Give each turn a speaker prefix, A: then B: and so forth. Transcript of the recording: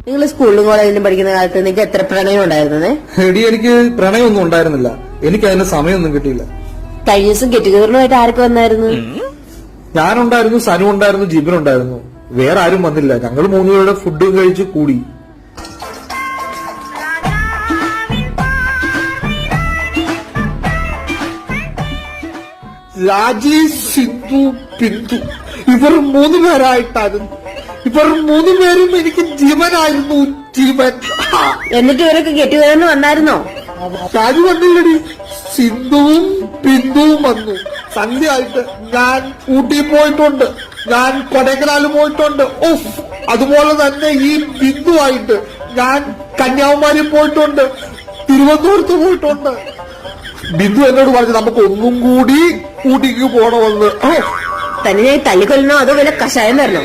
A: നിങ്ങൾ സ്കൂളിലും കോളേജിലും പഠിക്കുന്ന കാലത്ത് നിങ്ങൾക്ക് എത്ര പ്രണയം ഉണ്ടായിരുന്നേ?
B: എടി, എനിക്ക് പ്രണയമൊന്നും ഉണ്ടായിരുന്നില്ല. എനിക്ക് അതിന് സമയമൊന്നും കിട്ടിയില്ല.
A: കഴിഞ്ഞ ദിവസം ഗെറ്റ് ടുഗദറിനായിട്ട് ആരൊക്കെ വന്നായിരുന്നു?
B: ഞാനുണ്ടായിരുന്നു, സനു ഉണ്ടായിരുന്നു, ജിബിനുണ്ടായിരുന്നു. വേറെ ആരും വന്നില്ല. ഞങ്ങൾ മൂന്നുപേരുടെ ഫുഡും കഴിച്ച് കൂടി. രാജേഷ്, സിന്ധു, ബിന്ദു, ഇവർ 3 പേരായിട്ടായിരുന്നു. ഇവർ 3 പേരും എനിക്ക് ജീവനായിരുന്നു, ജീവൻ.
A: എന്നിട്ട് ഇവരൊക്കെ ഗെറ്റ് ടുഗദറിന് വന്നായിരുന്നോ?
B: ആരും വന്നില്ലടി. സിന്ധുവും ബിന്ദുവും വന്നു. സന്ധ്യയായിട്ട് ഞാൻ ഊട്ടി പോയിട്ടുണ്ട്, ഞാൻ കൊടൈക്കനാല് പോയിട്ടുണ്ട്. ഓഫ്, അതുപോലെ തന്നെ ഈ ബിന്ദുവായിട്ട് ഞാൻ കന്യാകുമാരി പോയിട്ടുണ്ട്, തിരുവനന്തപുരത്ത് പോയിട്ടുണ്ട്. ബിന്ദു എന്നോട് പറഞ്ഞു നമുക്ക് ഒന്നും കൂടി ഊട്ടിക്ക് പോകണമെന്ന്.
A: തന്നെ തല്ലിക്കൊല്ലണോ അതോ വല്ല കഷായം തരണോ?